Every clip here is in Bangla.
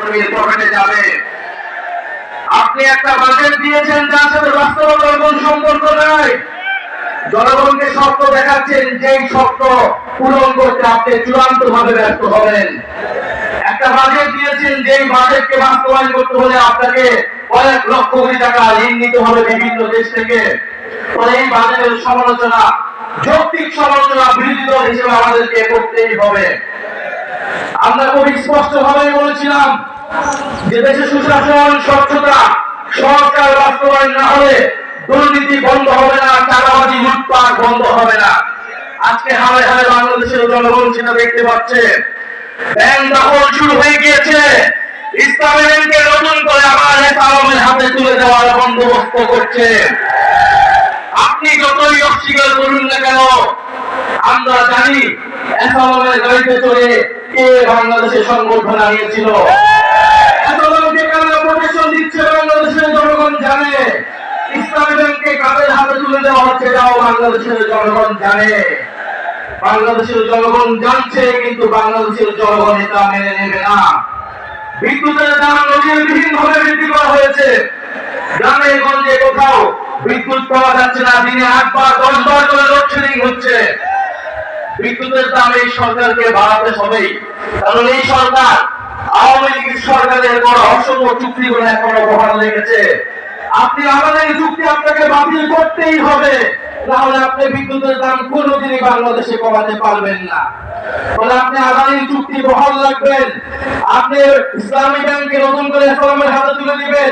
আর্মির পকেটে যাবে। আপনি একটা বাজেট দিয়েছেন যার সাথে বাস্তবতার কোন সম্পর্ক নাই। জনগণকে স্বপ্ন দেখাচ্ছেন, যেই স্বপ্ন পূরণ করতে আপনি চূড়ান্ত ভাবে ব্যর্থ হবেন। একটা বাজেট দিয়েছেন, যেই বাজেটকে বাস্তবায়ন করতে হলে আপনাকে কয়েক লক্ষ কোটি টাকা ঋণ নিতে হবে বিভিন্ন দেশ থেকে। এই বাজেটের সমালোচনা, যৌক্তিক সমালোচনা বিরোধী দল হিসেবে আমাদেরকে করতেই হবে। আমরা খুবই স্পষ্ট ভাবে বলেছিলাম যে দেশে সুশাসন, স্বচ্ছতা, সংস্কার বাস্তবায়ন না হলে দুর্নীতি বন্ধ হবে না, চাঁদাবাজি, লুটপাট বন্ধ হবে না। আজকে হারে হারে বাংলাদেশের জনগণ সেটা দেখতে পাচ্ছে। ব্যাংক দখল শুরু হয়ে গিয়েছে। ইসলামী ব্যাংকে নতুন করে আবার আওয়ামের হাতে তুলে দেওয়ার বন্দোবস্ত করছে। আপনি যতই অস্বীকার করুন না কেন, আমরা জানি এসালামের গাড়িতে চড়ে কে বাংলাদেশের সংবর্ধনা নিয়েছিল। এসালামকে কেন প্রোটেকশন দিচ্ছে বাংলাদেশের জনগণ জানে। ইসলামী ব্যাংককে কাদের হাতে তুলে দেওয়া হচ্ছে এটাও বাংলাদেশের জনগণ জানে। বাংলাদেশের জনগণ জানছে, কিন্তু বাংলাদেশের জনগণ এটা মেনে নেবে না। বিদ্যুতের দাম নজিরবিহীন ভাবে বৃদ্ধি করা হয়েছে। গ্রামে গঞ্জে কোথাও বিদ্যুৎ পাওয়া যাচ্ছে না। দিনে 8 বার 10 বার করে লোডশেডিং হচ্ছে। বিদ্যুতের দাম এই সরকারকে বাড়াতে হবেই, কারণ এই সরকার আওয়ামী লীগ সরকারের বড় অসংখ্য চুক্তিগুলো এখনো বহাল লেগেছে। আপনি আমাদের চুক্তি আপনাকে বাতিল করতেই হবে, তাহলে আপনি বিদ্যুতের দাম কোনোদিনই বাংলাদেশে কমাতে পারবেন না। তাহলে আপনি আদানির চুক্তি বহাল রাখবেন, আপনি ইসলামী ব্যাংকে নতুন করে এসালামের হাতে তুলে দিবেন,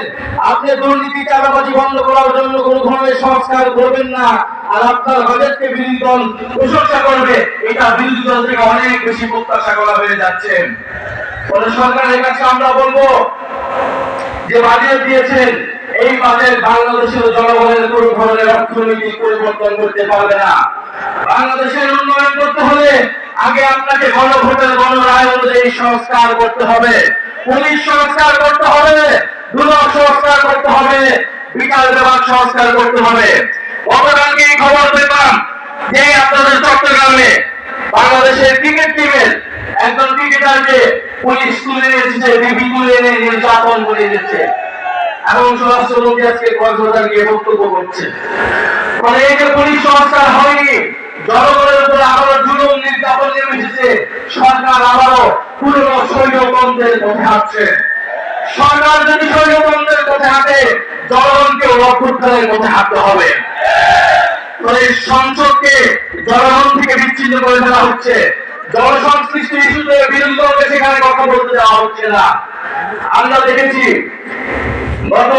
আপনি দুর্নীতি, চাঁদাবাজি বন্ধ করার জন্য কোনো ধরনের সংস্কার করবেন না, আর আপনার বাজেটকে বিরোধী দল প্রশংসা করবে। এটা বিরোধী দল থেকে অনেক বেশি প্রত্যাশা করা হয়ে যাচ্ছে। ফলে সরকারের কাছে আমরা বলবো যে বাজেট দিয়েছেন, এই বাজেট বাংলাদেশের জনগণের কোন ধরনের অর্থনৈতিক পরিবর্তন করতে পারবে না। বাংলাদেশের উন্নয়ন করতে হলে আগে আপনাকে গণভোটের গণরায় অনুযায়ী সংস্কার করতে হবে। পুলিশ সংস্কার করতে হবে, দুদক সংস্কার করতে হবে, বিচার বিভাগ সংস্কার করতে হবে। গতকালকে এই খবর পেলাম যে আপনাদের চট্টগ্রামে বাংলাদেশের ক্রিকেট টিমের একজন ক্রিকেটারকে পুলিশ তুলে নিয়েছে, বিবি তুলে এনে নির্যাতন করে দিচ্ছে, এবং স্বরাষ্ট্রমন্ত্রী আজকে কক্সবাজার গিয়ে বক্তব্য করছে। ফলে এই যে পুলিশ সংস্কার হয়নি, জনগণের উপর আবারও জুলুম নির্যাতন নেমে এসেছে। সরকার আবারও পুরনো স্বৈরতন্ত্রের পথে হাঁটছে। সরকার যদি স্বৈরতন্ত্রের পথে হাঁটে, জনগণকে অভ্যুত্থানের পথে হাঁটতে হবে। ফলে সংসদকে জনগণ থেকে বিচ্ছিন্ন করে দেওয়া হচ্ছে। জনসংশ্লিষ্ট ইস্যুতে বিরোধী দলকে সেখানে কথা বলতে দেওয়া হচ্ছে না। আমরা দেখেছি গত